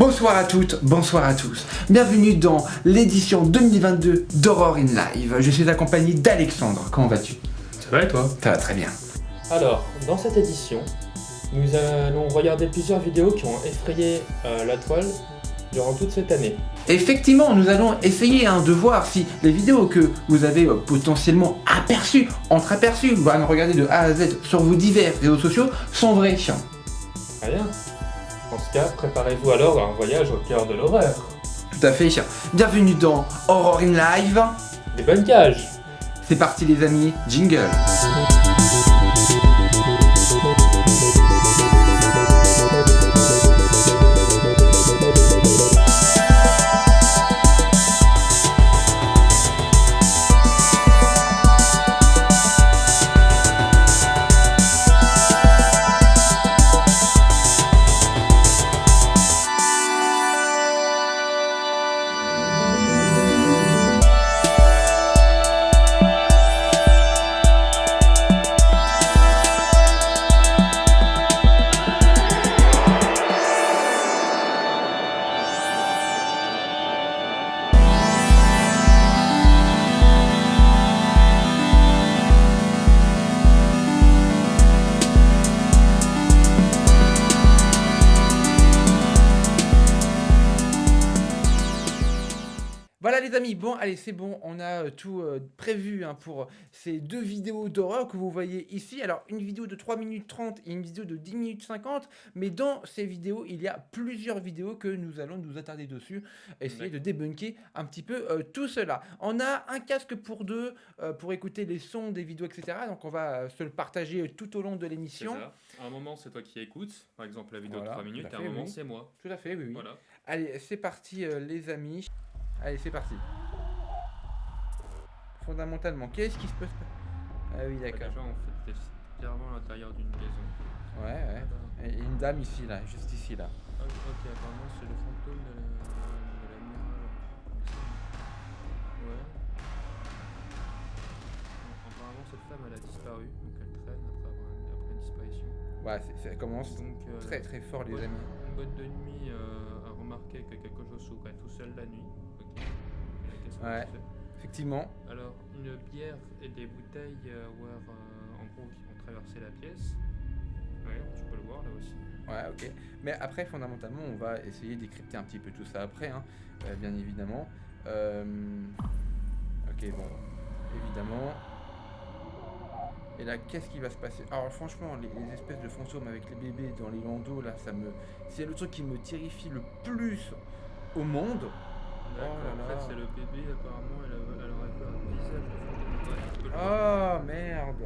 Bonsoir à toutes, bonsoir à tous. Bienvenue dans l'édition 2022 d'Horror in Live. Je suis accompagné d'Alexandre. Comment vas-tu? Ça va et toi? Ça va très bien. Alors, dans cette édition, nous allons regarder plusieurs vidéos qui ont effrayé la toile durant toute cette année. Effectivement, nous allons essayer de voir si les vidéos que vous avez potentiellement aperçues, entreaperçues, voire regardées de A à Z sur vos divers réseaux sociaux sont vraies. Très bien. Dans ce cas, préparez-vous alors à un voyage au cœur de l'horreur. Tout à fait. Bienvenue dans Horror in Live. Les bonnes cages. C'est parti les amis, jingle. Voilà les amis, bon allez c'est bon, on a tout prévu pour ces deux vidéos d'horreur que vous voyez ici. Alors une vidéo de 3 minutes 30 et une vidéo de 10 minutes 50, mais dans ces vidéos il y a plusieurs vidéos que nous allons nous attarder dessus, essayer de débunker un petit peu tout cela. On a un casque pour deux pour écouter les sons des vidéos etc. Donc on va se le partager tout au long de l'émission. À un moment c'est toi qui écoutes, par exemple la vidéo Voilà, de 3 minutes, et à un moment c'est moi. Tout à fait, oui. Voilà. Allez c'est parti les amis. Allez, c'est parti. Fondamentalement, qu'est-ce qui se passe? Ah oui, d'accord. Déjà, on fait clairement à l'intérieur d'une maison. Ouais. Et une dame ici, là, juste ici, là. Ok, apparemment, c'est le fantôme de la mère. Ouais. Apparemment, cette femme, elle a disparu, donc elle traîne après une disparition. Ouais, ça commence Donc, très très fort, les amis. Une boîte de nuit a remarqué que quelque chose s'ouvrait tout seul la nuit. Ok. Qu'est-ce que Ouais. c'est? Effectivement. Alors, une bière et des bouteilles en gros qui vont traverser la pièce. Ouais, tu peux le voir là aussi. Ouais, ok. Mais après, fondamentalement, on va essayer de décrypter un petit peu tout ça après, bien évidemment. Ok, bon, évidemment. Et là, qu'est-ce qui va se passer? Alors franchement, les espèces de fantômes avec les bébés dans les landaux, là, c'est le truc qui me terrifie le plus au monde. D'accord, Oh là en fait là. c'est le bébé, apparemment elle aurait vu un visage de fantôme. Ouais, tu peux le voir. Oh merde.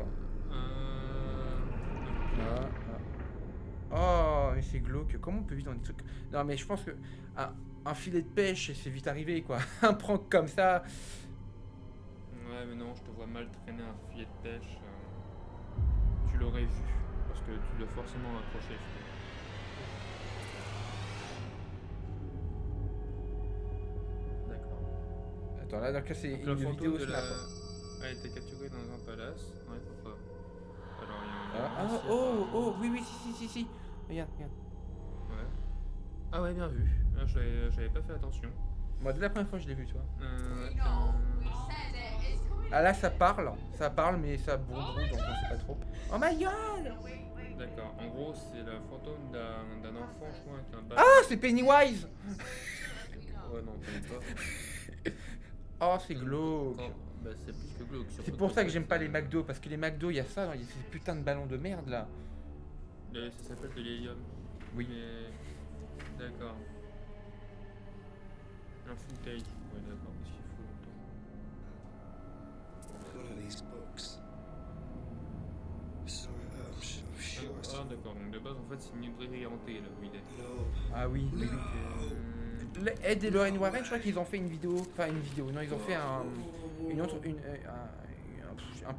Oh, mais c'est glauque. Comment on peut vivre dans des trucs... Non, mais je pense que un filet de pêche, c'est vite arrivé, quoi. Un prank comme ça... Ouais, mais non, je te vois mal traîner un filet de pêche. Tu l'aurais vu, parce que tu dois forcément accrocher le filet. D'accord. Attends, là, donc là, c'est Donc, une la vidéo photo de snap. a été capturée dans un palace. Ouais, pourquoi? Alors, il y a un Oui, si. Regarde. Ouais. Ah ouais, bien vu. Ah, j'avais pas fait attention. Moi, dès la première fois, je l'ai vu, tu vois. Ouais, Ah, là, ça parle, mais ça brouille, donc on sait pas trop. Oh my god! D'accord. En gros, c'est le fantôme d'un enfant, je crois, avec un bâton. Ah, c'est Pennywise! Ouais, non, on connaît pas. Oh, c'est glauque. Bah, c'est plus que glauque. C'est pour ça que j'aime pas les McDo, parce que les McDo, il y a ça, il y a ces putains de ballons de merde, là. Ça s'appelle de l'hélium. Oui. Mais... D'accord. Un full take. Ouais, d'accord, parce qu'il faut longtemps. What are these books? Sorry, I'm sure. Ah, d'accord, donc de base, en fait, c'est une librairie hantée, là, où il est. No. Ah oui. Ed et Lorraine Warren, je crois qu'ils ont fait une vidéo, non, ils ont fait un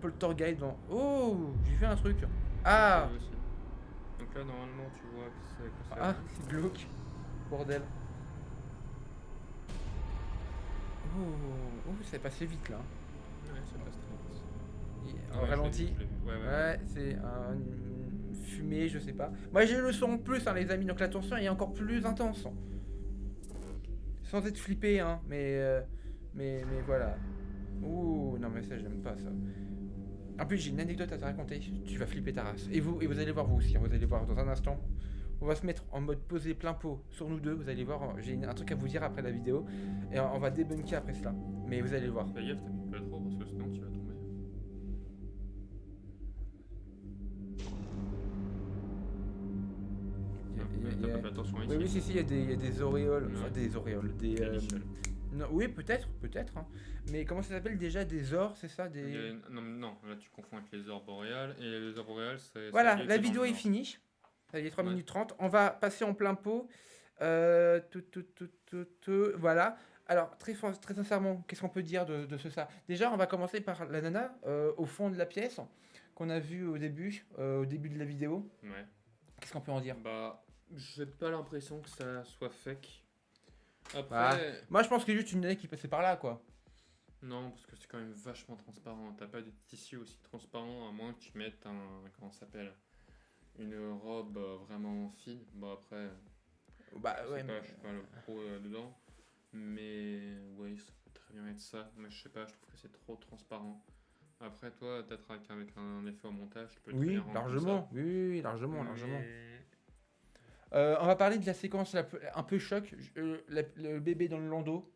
poltergeist dans... Oh, j'ai fait un truc. Ah, Ouais, aussi. Donc là, normalement, tu vois que c'est... c'est glauque. Bordel. Oh, c'est passé vite là. Ouais, ça passe très vite. En Ouais, ralenti. je l'ai vu. Ouais. Ouais, c'est un fumée, je sais pas. Moi j'ai le son en plus, les amis, donc l'attention est encore plus intense. sans être flippé, hein, mais voilà. Ouh, non mais ça j'aime pas ça. En plus j'ai une anecdote à te raconter, tu vas flipper ta race. Et vous allez voir vous aussi, hein, vous allez voir dans un instant. On va se mettre en mode posé plein pot sur nous deux, vous allez voir, j'ai un truc à vous dire après la vidéo. Et on va débunker après cela. Mais vous allez voir. Fais gaffe, t'appuies pas trop parce que sinon tu vas tomber. T'as pas fait attention ici. Oui, si, il y a des auréoles. Enfin, Ouais. des auréoles. Des. Michel. Non, oui, peut-être. Hein. Mais comment ça s'appelle déjà? Des ors, c'est ça des... Non, là tu confonds avec les aurores boréales. Et les aurores boréales, c'est. Voilà, c'est lié, la c'est dans vidéo le est nord. finie. Ça y est, 3 Ouais. minutes 30. On va passer en plein pot. Voilà. Alors, très sincèrement, qu'est-ce qu'on peut dire de ça? Déjà, on va commencer par la nana au fond de la pièce qu'on a vue au début de la vidéo. Ouais. Qu'est-ce qu'on peut en dire? Bah, j'ai pas l'impression que ça soit fake. Après, Ah. Moi, je pense que c'est juste une nana qui passait par là, quoi. non, parce que c'est quand même vachement transparent. T'as pas de tissu aussi transparent, à moins que tu mettes comment ça s'appelle, une robe vraiment fine. Bon, après, Bah, je sais ouais, pas, mais... je suis pas le pro dedans. Mais oui, ça peut très bien être ça. Mais je sais pas, je trouve que c'est trop transparent. Après, toi, peut-être avec un effet au montage, tu peux très Oui, bien rendre comme largement. ça. Oui, largement, largement. Mais- On va parler de la séquence un peu choc. Le bébé dans le landau.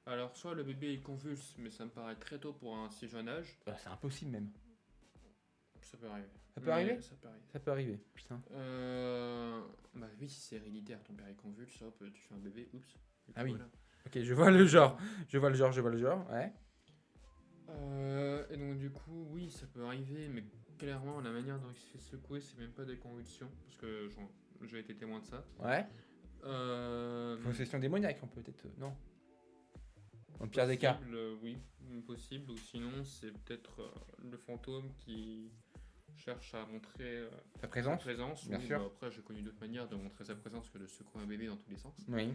Alors, soit le bébé est convulse, mais ça me paraît très tôt pour un si jeune âge. C'est impossible même. Ça peut arriver. Ça peut Mais arriver Ça peut arriver. Ça peut arriver, putain. Bah oui, si c'est héréditaire, ton père est convulse, hop, tu fais un bébé, oups. Et puis Ah oui. voilà. Ok, je vois le genre. Je vois le genre, ouais. Et donc du coup, oui, ça peut arriver, mais clairement, la manière dont il se fait secouer, c'est même pas des convulsions, parce que j'ai été témoin de ça. Ouais. Euh, Possession démoniaque, on peut peut-être. Non. Dans le pire des cas. possible, oui, possible, ou sinon c'est peut-être le fantôme qui cherche à montrer Ta sa présence. présence. bien Oui, sûr. bah, après, j'ai connu d'autres manières de montrer sa présence que de secouer un bébé dans tous les sens. Oui.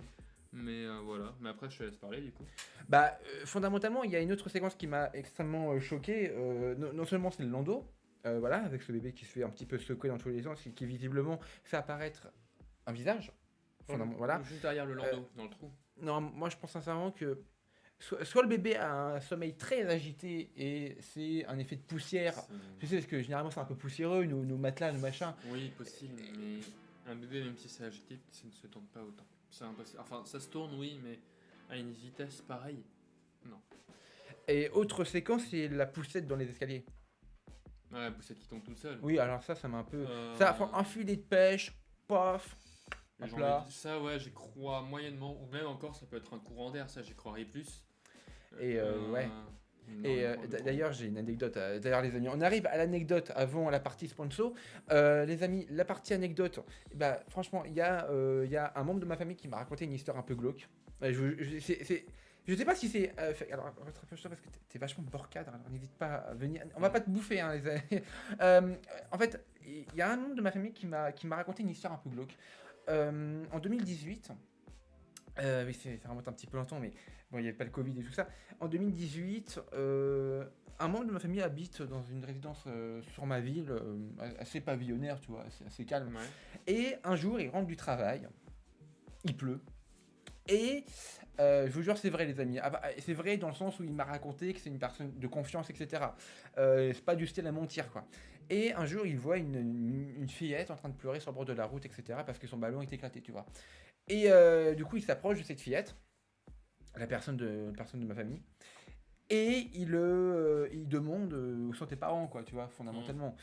Mais voilà, mais après, je te laisse parler du coup. Bah, fondamentalement, il y a une autre séquence qui m'a extrêmement choqué. Non seulement c'est le landau, voilà, avec ce bébé qui se fait un petit peu secouer dans tous les sens, qui visiblement fait apparaître un visage. Voilà. Juste derrière le landau, dans le trou. Non, moi je pense sincèrement que soit le bébé a un sommeil très agité et c'est un effet de poussière. Tu sais, parce que généralement c'est un peu poussiéreux, nos matelas, nos machins. Oui, possible, mais un bébé, même si c'est agité, ça ne se tourne pas autant. C'est impossible. Enfin, ça se tourne, oui, mais à une vitesse pareille. Et autre séquence, c'est la poussette dans les escaliers. Ouais, la poussette qui tombe toute seule. Oui, alors ça m'a un peu. Euh, Ça, un filet de pêche, paf. Hop J'en là. ai- Ça, ouais, j'y crois moyennement. Ou même encore, ça peut être un courant d'air, ça, j'y croirais plus. Et ouais. non, Et le courant- d'ailleurs, j'ai une anecdote. D'ailleurs, les amis, on arrive à l'anecdote avant la partie sponsor. Les amis, la partie anecdote, bah, franchement, il y a un membre de ma famille qui m'a raconté une histoire un peu glauque. Je sais pas si c'est. Alors, rattrape-toi parce que t'es vachement borcade, alors n'hésite pas à venir. On va pas te bouffer, hein, les amis. En fait, il y a un membre de ma famille qui m'a raconté une histoire un peu glauque. En 2018, oui, ça remonte un petit peu longtemps, mais bon, il n'y avait pas le Covid et tout ça. En 2018, un membre de ma famille habite dans une résidence sur ma ville, assez pavillonnaire, tu vois, assez calme. Ouais. Et un jour, il rentre du travail, il pleut, et je vous jure, c'est vrai, les amis. Ah bah, c'est vrai dans le sens où il m'a raconté que c'est une personne de confiance, etc. C'est pas du style à mentir, quoi. Et un jour, il voit une fillette en train de pleurer sur le bord de la route, etc. parce que son ballon est éclaté, tu vois. Et du coup, il s'approche de cette fillette, la personne de ma famille, et il demande où sont tes parents, quoi, tu vois, fondamentalement.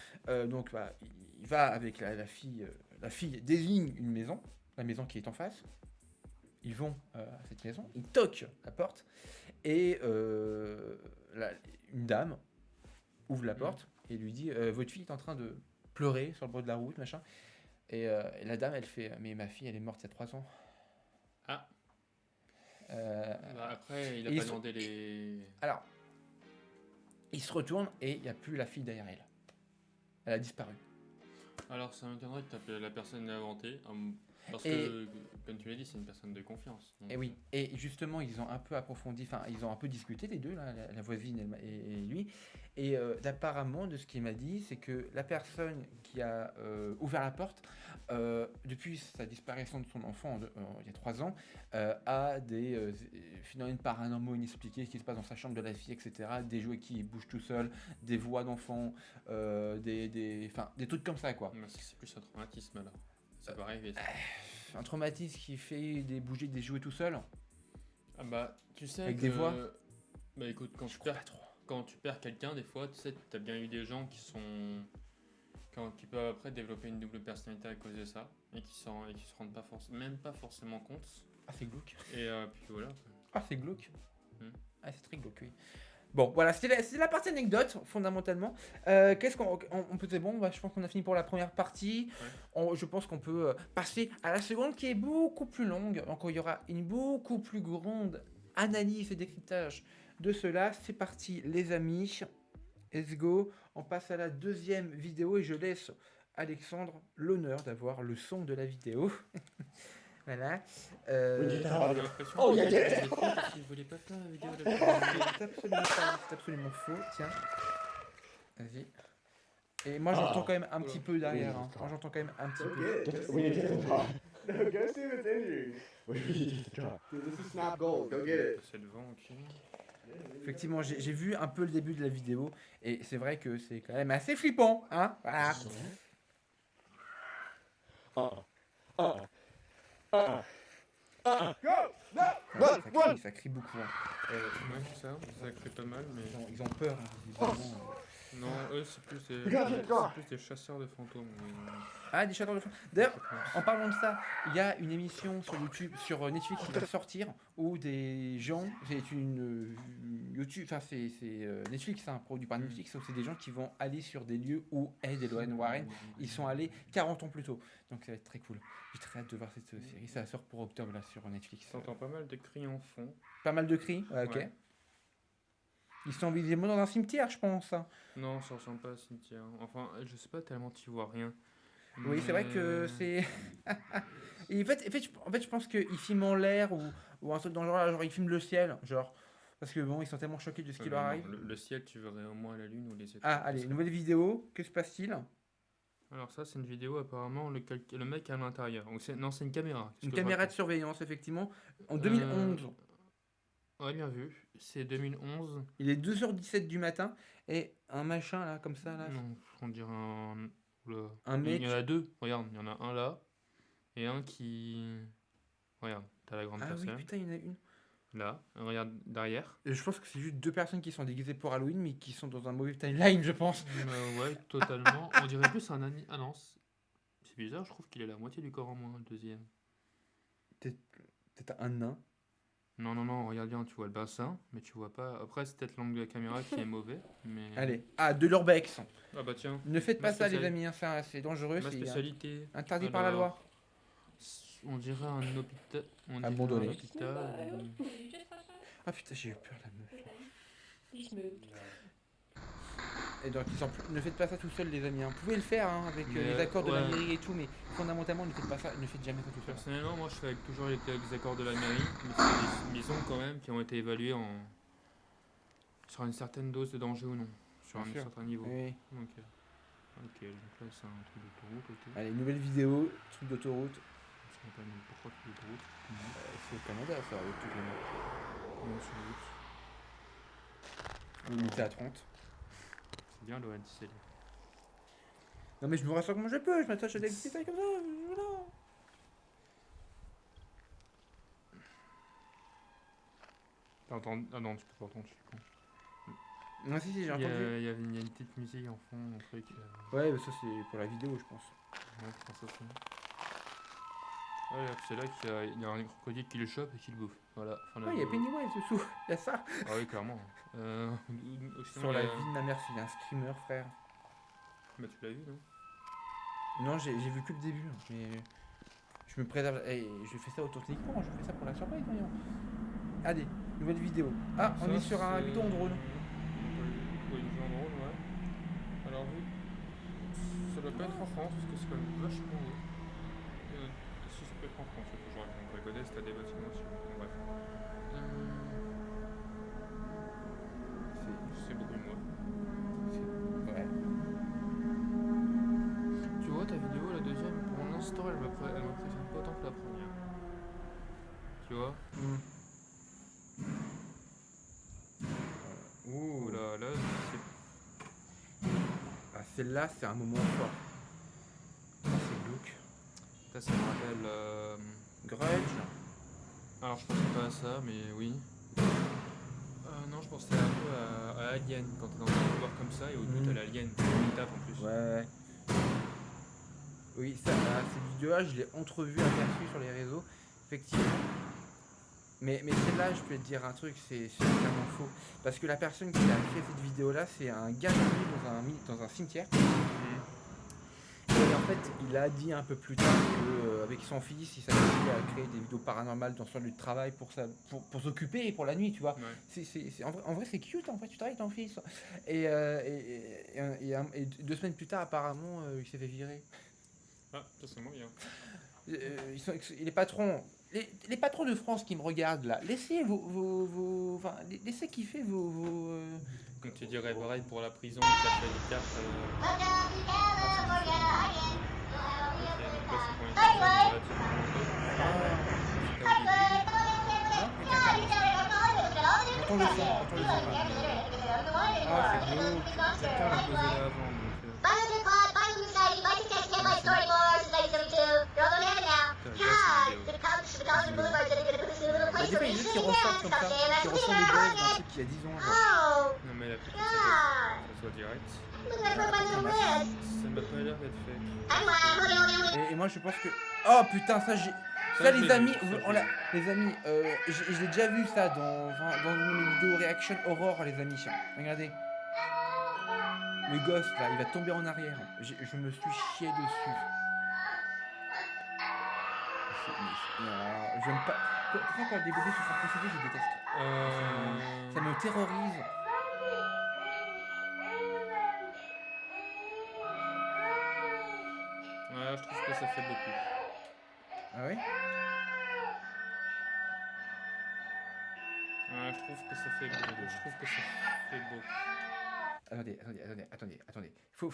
Donc, bah, il va avec la fille. La fille désigne une maison, la maison qui est en face. Ils vont à cette maison, ils toquent la porte, et une dame ouvre la porte et lui dit votre fille est en train de pleurer sur le bord de la route, machin. Et la dame, elle fait mais ma fille, elle est morte il y a 3 ans. Ah. Bah, après, il a et pas ils sont- demandé les. Alors, il se retourne et il n'y a plus la fille derrière elle. Elle a disparu. Alors, ça m'étonnerait que la personne l'ait inventé. Parce Et- que, comme tu l'as dit, c'est une personne de confiance. Donc, Et oui, et justement, ils ont un peu approfondi, enfin, ils ont un peu discuté, les deux, là, la voisine et lui. Et apparemment, de ce qu'il m'a dit, c'est que la personne qui a ouvert la porte, depuis sa disparition de son enfant il y a 3 ans, a des phénomènes paranormaux inexpliqués qui se passent dans sa chambre de la fille, etc. Des jouets qui bougent tout seuls, des voix d'enfants, des trucs comme ça, quoi. Mais c'est plus un traumatisme là. Ça va arriver. Ça. Un traumatisme qui fait bouger des jouets tout seul. Ah bah, tu sais Avec que... des voix. Bah écoute, quand tu perds quelqu'un, des fois, tu sais, t'as bien eu des gens qui peuvent après développer une double personnalité à cause de ça et qui se rendent même pas forcément compte. Ah, c'est glauque. Et puis voilà. Ah, c'est glauque. Hmm. Ah, c'est très glauque, oui. Bon, voilà, c'est la partie anecdote, fondamentalement. Qu'est-ce qu'on peut... C'est bon, je pense qu'on a fini pour la première partie. Ouais. Je pense qu'on peut passer à la seconde qui est beaucoup plus longue. Donc, il y aura une beaucoup plus grande analyse et décryptage de cela. C'est parti, les amis. Let's go. On passe à la deuxième vidéo et je laisse Alexandre l'honneur d'avoir le son de la vidéo. Voilà. J'ai l'impression Oh, que yeah, yeah. c'était faux parce qu'il voulait pas faire la vidéo de la C'est absolument faux. Tiens. Vas-y. Et moi j'entends quand même un petit peu derrière. Hein. Moi j'entends quand même un petit Go peu. get it. We need to get the top. No, go see what's in here. We need to get the top. Dude, this is Snap Gold. Go get it. C'est devant, ok. Effectivement, j'ai vu un peu le début de la vidéo et c'est vrai que c'est quand même assez flippant. Hein, voilà. Ça crie beaucoup. Hein. Ouais, ça crie pas mal, mais... Ils ont peur. Hein, visiblement. Non, eux, c'est plus des chasseurs de fantômes. Ah, des chasseurs de fantômes. D'ailleurs, en parlant de ça, il y a une émission sur YouTube, sur Netflix qui va sortir où des gens, c'est une YouTube, enfin c'est Netflix, hein, produit par Netflix, où c'est des gens qui vont aller sur des lieux où Ed et Lorraine Warren, ils sont allés 40 ans plus tôt. Donc ça va être très cool. J'ai très hâte de voir cette série. Ça sort pour octobre là sur Netflix. T'entends pas mal de cris en fond. Pas mal de cris, ouais, ok. Ouais. Ils sont visiblement dans un cimetière, je pense. Hein. Non, ça ressemble pas à un cimetière. Enfin, je sais pas tellement, tu vois rien. Oui, c'est vrai que c'est. Et en fait, je pense qu'ils filment en l'air ou un truc dans le genre, là, genre ils filment le ciel, genre. Parce que bon, ils sont tellement choqués de ce qui leur arrive. Le ciel, tu verrais au moins la lune ou les étoiles. Ah, allez, nouvelle vidéo, que se passe-t-il? Alors ça, c'est une vidéo, apparemment, le mec est à l'intérieur. Non, c'est une caméra. Une caméra de surveillance, effectivement, en 2011. Ouais, bien vu. C'est 2011. Il est 2h17 du matin et un machin là, comme ça là. Non, on dirait un... Oula. Un mec. Il y en a deux. Regarde, il y en a un là. Et un qui... Regarde, t'as la grande Ah oui, personne. putain, il y en a une. Là, regarde derrière. Et je pense que c'est juste 2 personnes qui sont déguisées pour Halloween, mais qui sont dans un mauvais timeline, je pense. Ouais, totalement. On dirait plus un ani... Ah non, c'est bizarre, je trouve qu'il a la moitié du corps en moins, le deuxième. Peut-être un nain. Non, regarde bien, tu vois le bassin, mais tu vois pas... Après, c'est peut-être l'angle de la caméra qui est mauvais, mais... Allez, ah, de l'urbex. Ah bah tiens, Ne faites pas Ma ça, les spéciali- amis, hein, c'est dangereux, ma c'est spécialité... interdit par la Alors, loi. On dirait un hôpital... On dirait Abandonné. un hôpital... Ah putain, j'ai eu peur, la meuf. Just moved. Et donc, ne faites pas ça tout seul, les amis. Hein. Vous pouvez le faire hein, avec Mais, les accords de la ouais. mairie et tout, mais fondamentalement, ne faites pas ça, ne faites jamais ça tout seul. Personnellement, moi je fais avec toujours les accords de la mairie, mais c'est des maisons quand même qui ont été évaluées sur une certaine dose de danger ou non, sur Bien un sûr. certain niveau. Oui. Ok, donc là c'est un truc d'autoroute, ok. Allez, nouvelle vidéo, truc d'autoroute. Je sais pas même pourquoi truc d'autoroute. C'est au Canada, ça, avec tous les Non, sur route. Limité à 30. C'est bien l'ONCL. Non, mais je me rassure comme je peux, je m'attache à des détails comme ça, voilà. T'as entendu? Ah non, tu peux pas entendre, je suis con. Non, si, j'ai Il y entendu. a une petite musique en fond, un truc. Ouais, mais ça, c'est pour la vidéo, je pense. Ouais, je pense aussi. Ah, ouais, c'est là qu'il y a un crocodile qui le chope et qui le bouffe. Voilà. Fin de la Ouais, il y a vidéo. Pennywise dessous, il y a ça. Ah oui, clairement. Sinon, Sur la il y a- vie de ma mère, c'est un screamer, frère. Bah, tu l'as vu, non? Non, j'ai vu que le début, hein, mais je me préserve. Et je fais ça authentiquement, je fais ça pour la surprise, voyons. Allez, nouvelle vidéo. Ah, on Ça, est sur un c'est- bidon drone. Oui, une en drone, ouais. Alors, vu. Ça doit pas être en France, parce que c'est quand même vachement haut. Si ça peut être en France, c'est toujours avec mon Dragonès, t'as des bâtiments aussi. Bon, bref. C'est beaucoup moins. tu vois. Hmm. Ouh. Oh là là, Ah, celle-là, c'est un moment fort. Ah, c'est glauque. ça me rappelle. Grudge. Alors je pensais pas à ça, mais oui. Non, je pensais un peu à Alien, quand t'es dans un couloir comme ça et au bout Mhm. t'as l'alien qui tape en plus. Ouais. Oui, ça, cette vidéo-là, je l'ai entrevue, aperçue sur les réseaux, effectivement. Mais celle-là, je peux te dire un truc, c'est totalement faux. Parce que la personne qui a fait cette vidéo-là, c'est un gars qui est dans un cimetière. Mhm. Et en fait, il a dit un peu plus tard qu'avec son fils, il s'amusait à créer des vidéos paranormales dans son lieu de travail pour s'occuper et pour la nuit, tu vois. Ouais. En vrai, c'est cute, en fait, tu travailles avec ton fils. Et 2 semaines plus tard, apparemment, il s'est fait virer. Ah, ça c'est moi bien. Les patrons, les patrons de France qui me regardent là, laissez enfin, laissez kiffer Donc tu dirais pareil pour la prison, tu as fait des cartes. Ok, donc là c'est pour une personne relativement J'entends le son, j'entends le son. Ah, c'est beau. quelqu'un l'a posé là avant, donc. Mais des fois, il y a des qui ressortent comme ça, qui ressortent des buzz d'un truc qui a 10 ans. Genre. Non mais la petite ça soit direct. Ça m'a pas l'air d'être fait. Et moi, je pense que. Oh putain, ça, j'ai. Ça, je les l'ai amis, vu, ça, je on l'ai l'a- les amis, je l'ai déjà vu ça dans une de mes vidéos reaction horror, les amis. Regardez. Le gosse là, il va tomber en arrière. Je me suis chié dessus. J'aime pas. Quand des bébés se font posséder, je déteste. Ça me terrorise. Ouais, je trouve que ça fait beaucoup. Ah ouais. Ouais, je trouve que ça fait beaucoup. Je trouve que ça fait beaucoup. Attendez. Faut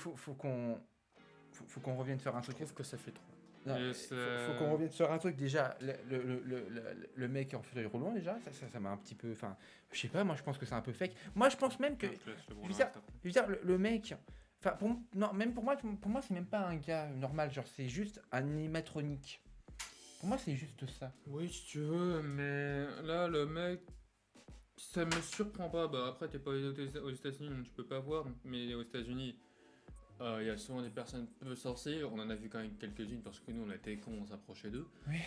qu'on revienne sur un Je truc. trouve que ça fait trop. Non, Et faut qu'on revienne sur un truc déjà. Le mec en fauteuil roulant déjà, ça m'a un petit peu. Enfin, je sais pas. Moi, je pense que c'est un peu fake. Moi, je pense même que. Je te laisse le Je brûler veux dire, après. je veux dire, le mec. Enfin, non, même pour moi, c'est même pas un gars normal. Genre, c'est juste un animatronique. Pour moi, c'est juste ça. Oui, si tu veux, mais là, le mec, ça me surprend pas. Bah, après, t'es pas aux États-Unis, donc tu peux pas voir. Mais aux États-Unis, il y a souvent des personnes peu sensées. On en a vu quand même quelques-unes parce que nous, on était cons, on s'approchait d'eux. Oui.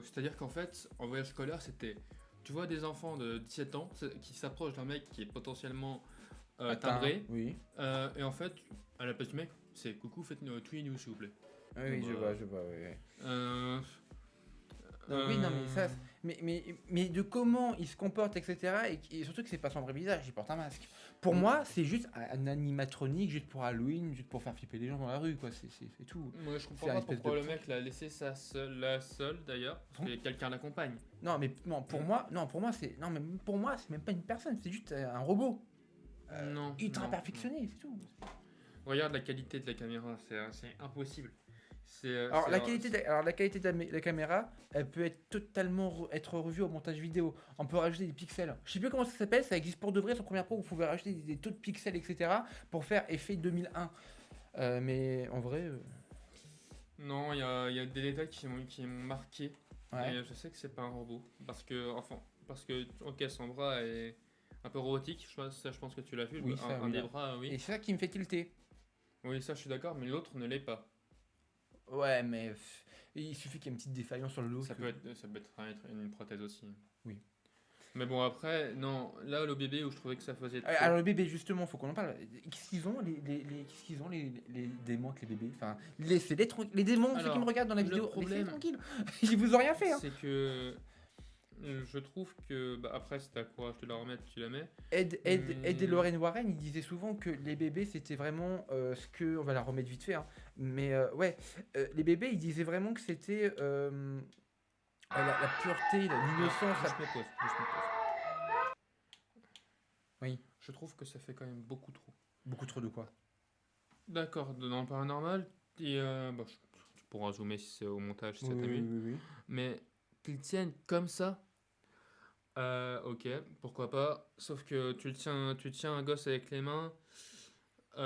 C'est-à-dire qu'en fait, en voyage scolaire, c'était. Tu vois des enfants de 17 ans qui s'approchent d'un mec qui est potentiellement timbré. Oui. Et en fait, à la place du mec, c'est coucou, faites-nous tweet-nous s'il vous plaît. Oui, Bon, je vois, oui. Oui, Non, mais ça, mais de comment il se comporte, etc. Et surtout que c'est pas son vrai visage, il porte un masque. Pour moi, c'est juste un animatronique, juste pour Halloween, juste pour faire flipper les gens dans la rue, quoi. C'est tout. Moi, je comprends C'est un pas espèce pourquoi de le mec l'a laissé la seule d'ailleurs, parce que quelqu'un l'accompagne. Non, mais non, pour moi, c'est même pas une personne, c'est juste un robot. Non. Ultra non, perfectionné, c'est tout. non. Regarde la qualité de la caméra, c'est impossible. Alors la qualité de la caméra, elle peut être totalement être revue au montage vidéo. On peut rajouter des pixels. Je sais plus comment ça s'appelle, ça existe pour de vrai sur Premiere Pro. Vous pouvez rajouter des taux de pixels, etc. pour faire effet 2001. Mais en vrai, Non, il y a des détails qui m'ont marqué. ouais. Et je sais que c'est pas un robot. Parce que, ok, son bras est un peu robotique. Je pense que tu l'as vu. Oui, ça, un oui, des là. bras, oui. Et c'est ça qui me fait tilter. Oui, ça, je suis d'accord, mais l'autre ne l'est pas. Ouais, mais il suffit qu'il y ait une petite défaillance sur le dos. Ça peut être une prothèse aussi. Oui. Mais bon, après, non, là, le bébé où je trouvais que ça faisait trop. Alors le bébé, justement, faut qu'on en parle. Qu'est-ce qu'ils ont qu'est-ce qu'ils ont les démons avec les bébés? Enfin, laissez-les tranquilles. Les démons, ceux qui Alors, me regardent dans la le vidéo, problème- laissez-les tranquilles. Ils vous ont rien fait. Hein. C'est que je trouve que, bah, après, si t'as courage de la remettre, tu la mets. Ed et Lorraine Warren, ils disaient souvent que les bébés, c'était vraiment ce que... On va la remettre vite fait. Hein, mais ouais, les bébés, ils disaient vraiment que c'était la pureté, l'innocence. Je me pose. Oui. Je trouve que ça fait quand même beaucoup trop. Beaucoup trop de quoi? D'accord, dans le paranormal, et, bah, tu pourras zoomer si c'est au montage, si ça Oui, t'amuse. oui. Mais qu'ils tiennent comme ça, ok, pourquoi pas. Sauf que tu tiens un gosse avec les mains. C'est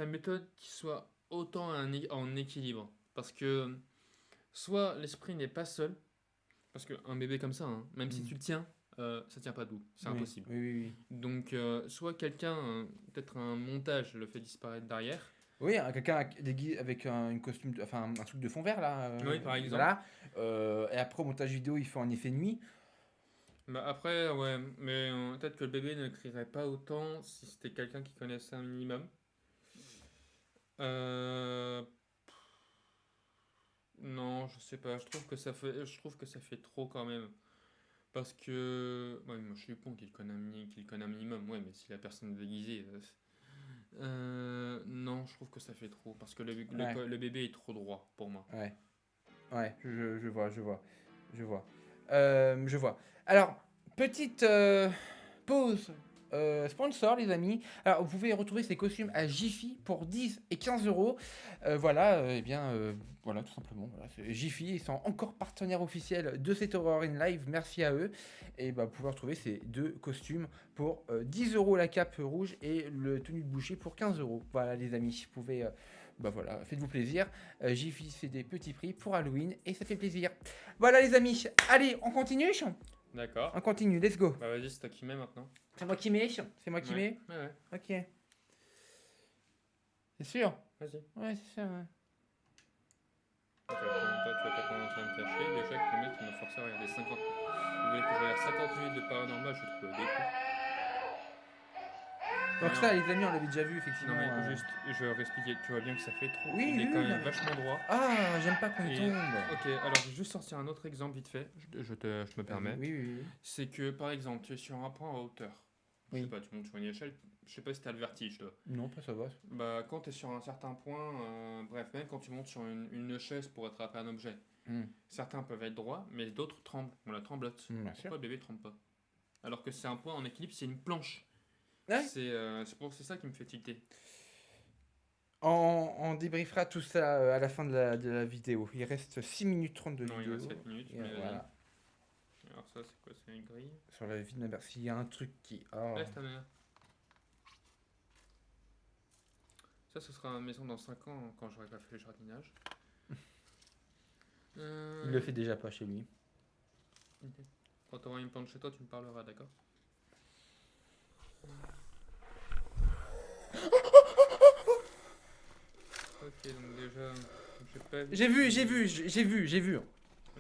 une méthode qui soit autant en équilibre. Parce que soit l'esprit n'est pas seul, parce qu'un bébé comme ça, hein, même si Mm. tu le tiens, ça tient pas debout, c'est Oui, impossible. Oui. Donc, soit quelqu'un, peut-être un montage le fait disparaître derrière. Oui, quelqu'un avec une costume, enfin un truc de fond vert là. Oui, par exemple. Voilà. Et après au montage vidéo, il fait un effet nuit. Bah après, ouais, mais peut-être que le bébé ne crierait pas autant si c'était quelqu'un qui connaissait un minimum. Euh, Non, je sais pas. Je trouve que ça fait trop quand même. Parce que, ouais, moi je suis con qu'il connaît un minimum. Ouais, mais si la personne est déguisée, non, je trouve que ça fait trop. Parce que Ouais. le bébé est trop droit pour moi. Ouais, je vois. Je vois. Alors, petite pause sponsor, les amis. Alors, vous pouvez retrouver ces costumes à Jiffy pour 10 et 15 euros. Voilà, voilà, tout simplement. Voilà, Jiffy, ils sont encore partenaires officiels de cet Horror in Live. Merci à eux. Et bah, vous pouvez retrouver ces deux costumes pour 10 euros la cape rouge et le tenue de boucher pour 15 euros. Voilà, les amis, vous pouvez. Bah voilà, faites-vous plaisir. Jiffy fait des petits prix pour Halloween et ça fait plaisir. Voilà les amis, allez, on continue. D'accord. On continue, let's go. Bah vas-y, c'est toi qui mets maintenant. C'est moi qui mets. C'est moi qui mets. Ouais. Ok. C'est sûr. Vas-y. Ouais, c'est ça. Ouais. Tu vas pas commencer à me faire chier. Déjà que le mec il m'a forcé à regarder 50. Il voulait que je regarde 50 minutes de paranormal, je trouve des coups. Donc Non. ça, les amis, on l'avait déjà vu effectivement. Non mais juste, je vais expliquer. Tu vois bien que ça fait trop. Oui, Il est oui, quand oui, même non. vachement droit. Ah, j'aime pas qu'on y Et- tombe. Ok, alors je vais juste sortir un autre exemple vite fait. Je me permets. Oui. C'est que par exemple, tu es sur un point à hauteur. Je Oui. sais pas, tu montes sur une échelle. Je sais pas si t'as le vertige, toi. Non, pas ça va. Bah, quand tu es sur un certain point, bref, même quand tu montes sur une chaise pour attraper un objet, certains peuvent être droits, mais d'autres tremblent. On la tremblote. Bien sûr. Pourquoi le bébé tremble pas? Alors que c'est un point en équilibre, c'est une planche. Ouais. C'est ça qui me fait tilter. On débriefera tout ça à la fin de la vidéo. Il reste 6 minutes 30 de Non, il vidéo. reste 7 minutes. Et Mais vas-y. voilà. Alors, ça, c'est quoi? C'est une grille? Sur la vie de ma mère, s'il y a un truc qui. Oh. Laisse ta mère. Ça, ce sera ma maison dans 5 ans quand j'aurai pas fait le jardinage. Il le fait déjà pas chez lui. Quand tu auras une plante chez toi, tu me parleras, d'accord? Ok, donc déjà, j'ai pas vu. J'ai vu.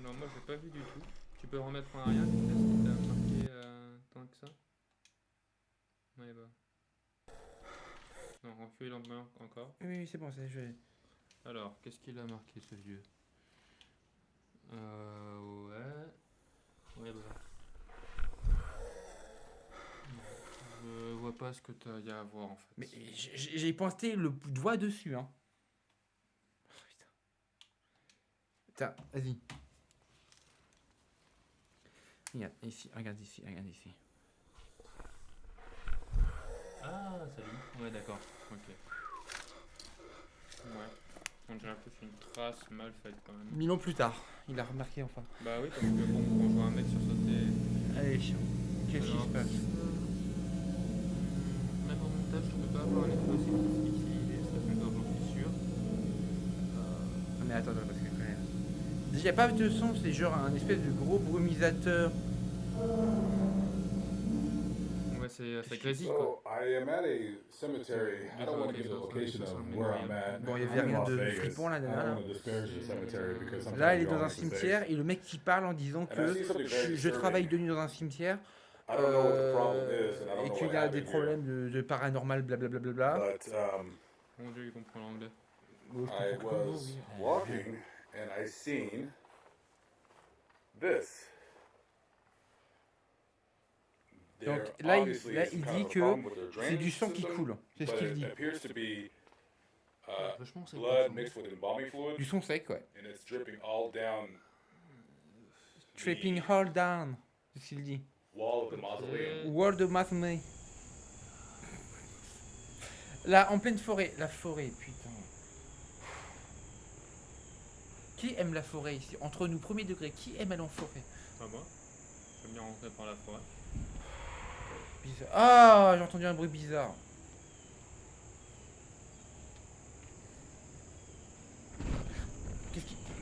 Non, moi j'ai pas vu du tout. Tu peux remettre en arrière, tu sais, ce qui t'a marqué tant que ça? Ouais, bah. Non, refais encore. Oui, c'est bon, je vais. Alors, qu'est-ce qu'il a marqué ce vieux? Ouais. Ouais, bah. Je vois pas ce que t'as y à voir en fait. Mais j'ai pointé le doigt dessus, hein. Oh, putain. Tiens, vas-y. Regarde ici. Ah, salut. Ouais, d'accord. Ok. Ouais. On dirait plus une trace mal faite quand même. 1000 ans plus tard, il a remarqué enfin. Bah oui, parce que bon, quand je vois un mec sursauter. Allez, qu'est-ce qui Alors, se passe? Même en montage, je peux pas avoir un effet aussi pixelisé, ça fait peur, j'en suis sûr. Ah, mais attends, parce que quand même. Déjà, y a pas de son, c'est genre un espèce de gros brumisateur. Ouais, c'est crazy quoi. So I am at a cemetery. I don't want to give the location of where I'm at. Bon, il y I'm avait in rien Las de Vegas. flippant I là-dedans. don't want to disparage the cemetery because sometimes Là, il est you dans all un make mistakes. cimetière et le mec qui parle en disant que je travaille de nuit dans un cimetière I don't know what the problem is, and I don't et know qu'il what y a des happened problèmes de paranormal, blablabla. here. But Mon dieu, il comprend l'anglais. I was walking and I seen this. Donc There là, obviously il is some kind dit of a que problem with their c'est du drainage sang qui system, coule. C'est ce but qu'il it dit. appears to be Vachement c'est blood mixed with embalming fluid, Du son sec, ouais. and it's dripping all down Tripping all down. C'est ce qu'il dit. wall of the mausoleum. World of Mathematics. Là, en pleine forêt. La forêt, putain. Qui aime la forêt ici? Entre nous, premier degré, qui aime aller en forêt? Pas moi. J'aime bien rentrer par la forêt. Bizarre. Ah, j'ai entendu un bruit bizarre.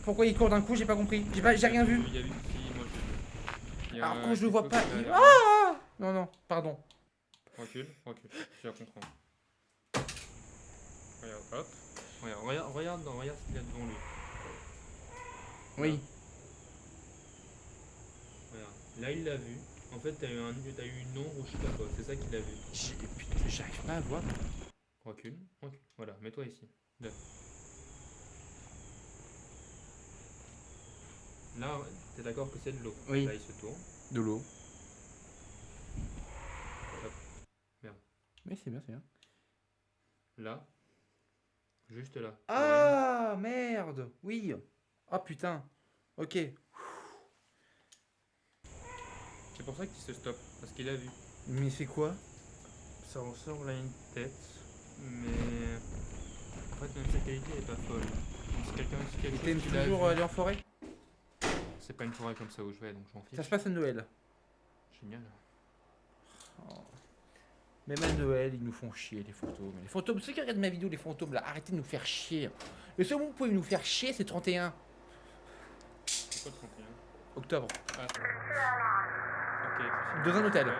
Pourquoi il court d'un coup? J'ai pas compris. J'ai rien vu. Il y a eu si, moi j'ai vu. Il y a Alors un quand je le vois quelque pas. chose qui a l'air- Ah! Non, non, pardon. Recule. Tu vas comprendre. Regarde, hop. Regarde ce qu'il y a devant lui. Oui. Regarde. Là, il l'a vu. En fait, t'as eu une ombre ou je sais pas quoi. C'est ça qu'il a vu. Putain, j'arrive pas à voir. Recule. Voilà, mets-toi ici. Là. Là, t'es d'accord que c'est de l'eau. Oui. Là, il se tourne. De l'eau. Hop. Merde. Mais c'est bien, c'est bien. Là. Juste là. Ah, merde. Oui. Ah, putain. Ok. C'est pour ça qu'il se stoppe. Parce qu'il a vu. Mais c'est quoi? Ça ressemble à une tête. Mais. En fait, même sa qualité est pas folle. Si quelqu'un dit quelque Et chose t'aimes qu'il a toujours vu- aller en forêt? C'est pas une forêt comme ça où je vais, donc j'en Ça fiche. se passe à Noël. Génial. Même à Noël, ils nous font chier, les fantômes. Les fantômes, ceux qui regardent ma vidéo, les fantômes, là, arrêtez de nous faire chier. Le seul moment où vous pouvez nous faire chier, c'est 31 C'est quoi 31? octobre. Ah. Ok. Dans un hôtel. Ouais.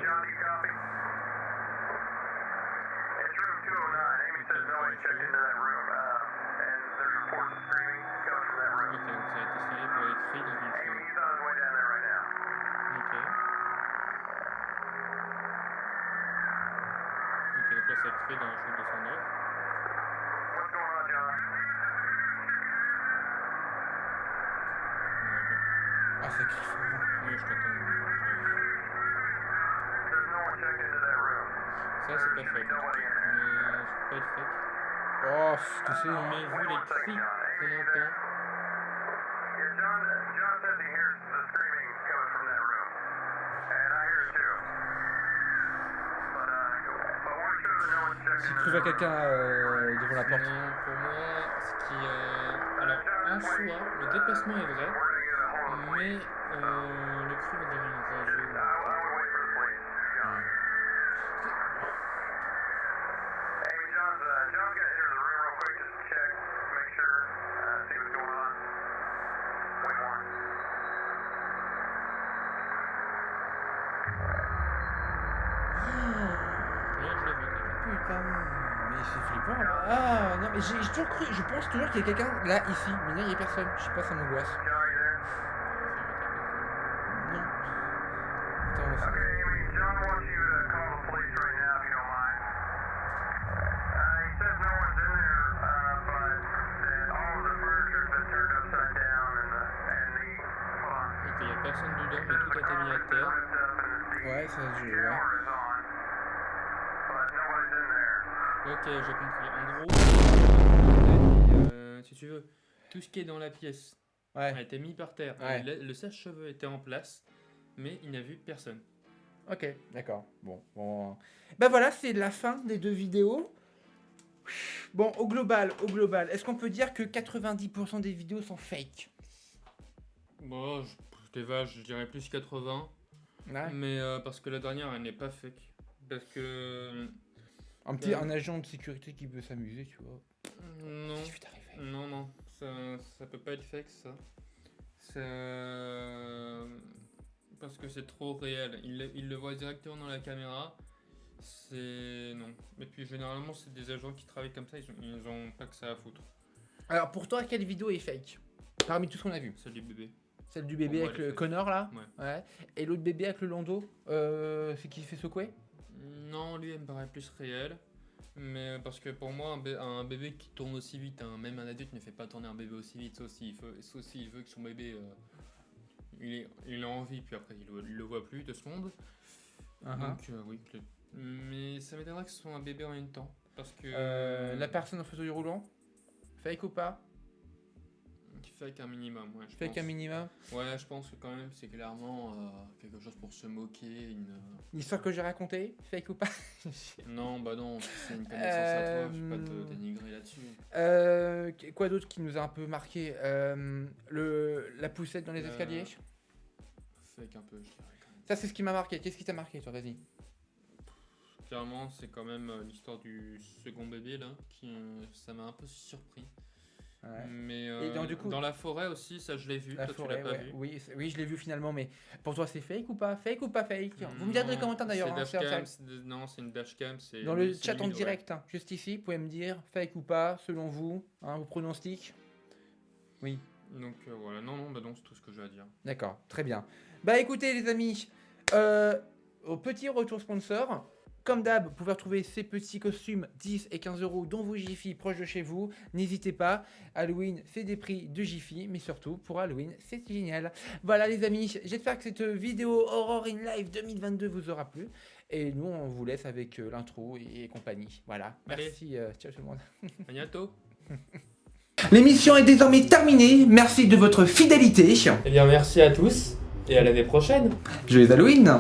Ok, donc ça a été signalé pour les cris dans une chambre. Ok. Ok, donc là ça crie dans la chambre de son œuf. Ah, ça crie fort. Oui, je t'entends. Ça c'est pas fake. C'est pas être fake. Oh, ce que c'est. Mais vu les cris qu'on entend, Si tu vois quelqu'un devant la porte. non, pour moi, ce qui. Alors, en soi, le déplacement est vrai, mais le cri on dirait une radio. Ouais, je l'ai vu. Putain, mais c'est flippant. Ah, non, mais j'ai toujours cru, je pense toujours qu'il y a quelqu'un là, ici. Mais non, il n'y a personne. Je sais pas, ça m'angoisse. Non. Attends, ça... Ok, il n'y a personne dedans, mais tout a été mis à terre. Ouais, ça, ouais. Ok, j'ai compris. En gros, si tu veux, tout ce qui est dans la pièce a Ouais, été mis par terre. Ouais. Le sèche-cheveux était en place, mais il n'a vu personne. ok, d'accord. Bon. Ben voilà, c'est la fin des deux vidéos. Bon, au global, est-ce qu'on peut dire que 90% des vidéos sont fake? Bon, t'es vache, je dirais plus 80. Ouais. Mais parce que la dernière, elle n'est pas fake. Parce que. Un agent de sécurité qui veut s'amuser, tu vois. Non. Qu'est-ce qui t'est arrivé? Non, ça peut pas être fake ça. Parce que c'est trop réel. Il le voit directement dans la caméra. C'est. Non. Et puis généralement, c'est des agents qui travaillent comme ça, ils ont pas que ça à foutre. Alors pour toi, quelle vidéo est fake? Parmi tout ce qu'on a vu. C'est du bébé. Celle du bébé Pour moi, avec elle est le fake. Connor là. Ouais. Et l'autre bébé avec le landau, c'est qui se fait secouer? Non, lui, elle me paraît plus réel. Mais parce que pour moi, un bébé qui tourne aussi vite, même un adulte ne fait pas tourner un bébé aussi vite, sauf s'il veut que son bébé il a envie, puis après il le voit plus de ce monde. Donc oui, mais ça m'étonnerait que ce soit un bébé en même temps. Parce que. La personne en fauteuil roulant, fake ou pas? Fake un minimum, ouais. Fake un minimum. Ouais, je pense que quand même c'est clairement quelque chose pour se moquer. L'histoire que j'ai racontée, fake ou pas? Non, bah non, c'est une connaissance à toi, je vais pas te dénigrer là-dessus. Quoi d'autre qui nous a un peu marqué? La poussette dans les escaliers. Fake un peu, je dirais quand même. Ça, c'est ce qui m'a marqué. Qu'est-ce qui t'a marqué, toi? Vas-y. Clairement, c'est quand même l'histoire du second bébé là, ça m'a un peu surpris. Ouais. Mais Et donc, du coup, dans la forêt aussi, ça je l'ai vu. La Toi forêt, tu l'as pas ouais. vu. Oui, je l'ai vu finalement, mais pour toi, c'est fake ou pas? Fake ou pas fake? Vous me direz dans les Non, commentaires d'ailleurs. c'est hein, dashcam, c'est- non, c'est une dashcam. Dans le c'est chat en nul, ouais. direct, hein, juste ici, vous pouvez me dire fake ou pas, selon vous, vos pronostics. Oui, Donc voilà, non, bah donc c'est tout ce que j'ai à dire. d'accord, très bien. Bah écoutez les amis, au petit retour sponsor, comme d'hab, vous pouvez retrouver ces petits costumes 10 et 15 euros dont vos Jiffy proches de chez vous. N'hésitez pas, Halloween c'est des prix de Jiffy, mais surtout pour Halloween c'est génial. Voilà les amis, j'espère que cette vidéo Horror in Live 2022 vous aura plu. Et nous on vous laisse avec l'intro et compagnie. Voilà, Allez. merci, ciao tout le monde. À bientôt. L'émission est désormais terminée, merci de votre fidélité. Eh bien merci à tous et à l'année prochaine. Joyeux Halloween!